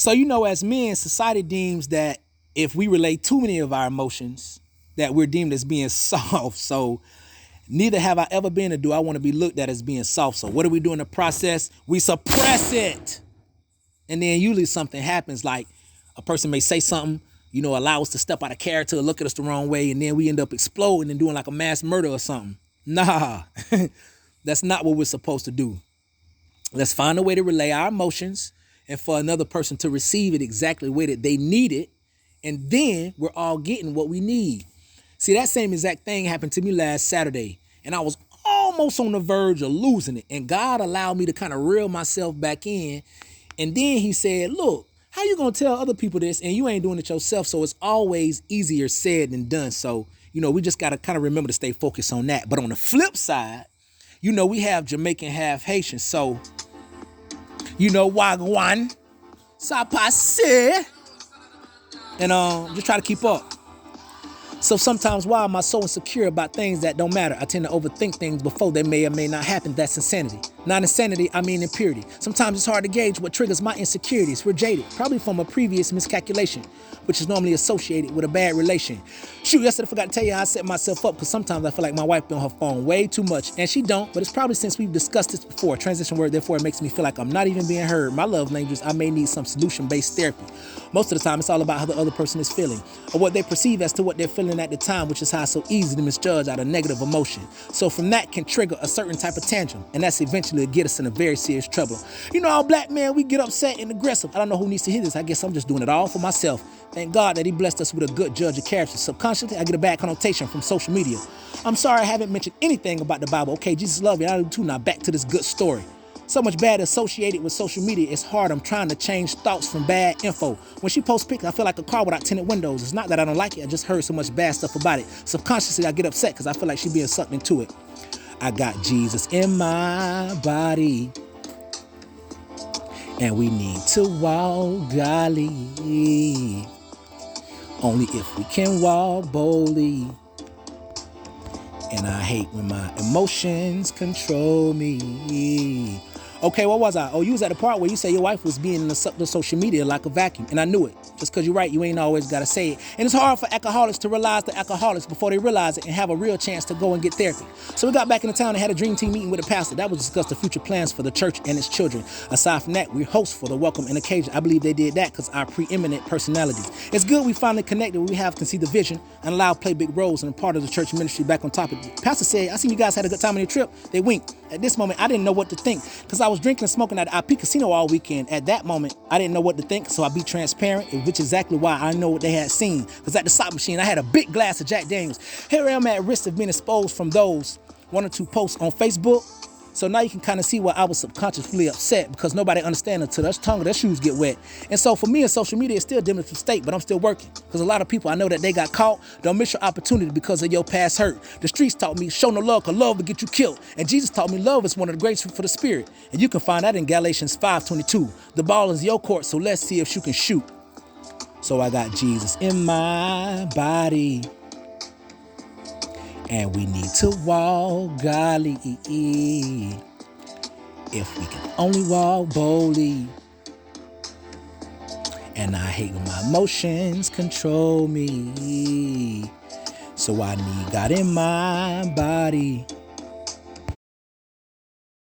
So, as men, society deems that if we relay too many of our emotions, that we're deemed as being soft. So neither have I ever been, or do I want to be looked at as being soft. So what do we do in the process? We suppress it. And then usually something happens, like a person may say something, allow us to step out of character, look at us the wrong way, and then we end up exploding and doing like a mass murder or something. Nah, that's not what we're supposed to do. Let's find a way to relay our emotions and for another person to receive it exactly the way that they need it. And then we're all getting what we need. See, that same exact thing happened to me last Saturday, and I was almost on the verge of losing it. And God allowed me to kind of reel myself back in. And then he said, look, how you going to tell other people this and you ain't doing it yourself? So it's always easier said than done. So, we just got to kind of remember to stay focused on that. But on the flip side, we have Jamaican, half Haitian. So, wagwan, ça passe, and just try to keep up. So sometimes why am I so insecure about things that don't matter? I tend to overthink things before they may or may not happen. That's insanity. Not insanity, I mean impurity. Sometimes it's hard to gauge what triggers my insecurities. We're jaded, probably from a previous miscalculation, which is normally associated with a bad relation. Shoot, yesterday I forgot to tell you how I set myself up, because sometimes I feel like my wife be on her phone way too much, and she don't, but it's probably since we've discussed this before. Transition word, therefore it makes me feel like I'm not even being heard. My love language, I may need some solution-based therapy. Most of the time, it's all about how the other person is feeling, or what they perceive as to what they're feeling at the time, which is how it's so easy to misjudge out of negative emotion. So from that can trigger a certain type of tantrum, and that's eventually to get us in a very serious trouble. All black men, we get upset and aggressive. I don't know who needs to hear this. I guess I'm just doing it all for myself. Thank God that he blessed us with a good judge of character. Subconsciously, I get a bad connotation from social media. I'm sorry I haven't mentioned anything about the Bible. Okay, Jesus loved you, I do too. Now back to this good story. So much bad associated with social media. It's hard. I'm trying to change thoughts from bad info. When she posts pictures, I feel like a car without tinted windows. It's not that I don't like it. I just heard so much bad stuff about it. Subconsciously, I get upset because I feel like she's being sucked into it. I got Jesus in my body, and we need to walk godly. Only if we can walk boldly. And I hate when my emotions control me. Okay, what was I? Oh, you was at the part where you say your wife was being in the social media like a vacuum. And I knew it. Just because you're right, you ain't always got to say it. And it's hard for alcoholics to realize they're alcoholics before they realize it and have a real chance to go and get therapy. So we got back into town and had a dream team meeting with the pastor. That was discuss the future plans for the church and its children. Aside from that, we host for the welcome and occasion. I believe they did that because our preeminent personalities. It's good we finally connected. We have to see the vision and allow play big roles and a part of the church ministry back on topic. Pastor said, I seen you guys had a good time on your trip. They winked. At this moment, I didn't know what to think because I was drinking and smoking at the IP Casino all weekend. At that moment, I didn't know what to think, so I be transparent, which is exactly why I know what they had seen. Because at the slot machine, I had a big glass of Jack Daniels. Here I am at risk of being exposed from those one or two posts on Facebook. So now you can kind of see why I was subconsciously upset, because nobody understands until their tongue or their shoes get wet. And so for me in social media, it's still a different state, but I'm still working. Because a lot of people, I know that they got caught. Don't miss your opportunity because of your past hurt. The streets taught me, show no love, because love will get you killed. And Jesus taught me love is one of the greatest fruit for the spirit. And you can find that in Galatians 5:22. The ball is your court, so let's see if you can shoot. So I got Jesus in my body, and we need to walk godly. If we can only walk boldly. And I hate when my emotions control me. So I need God in my body,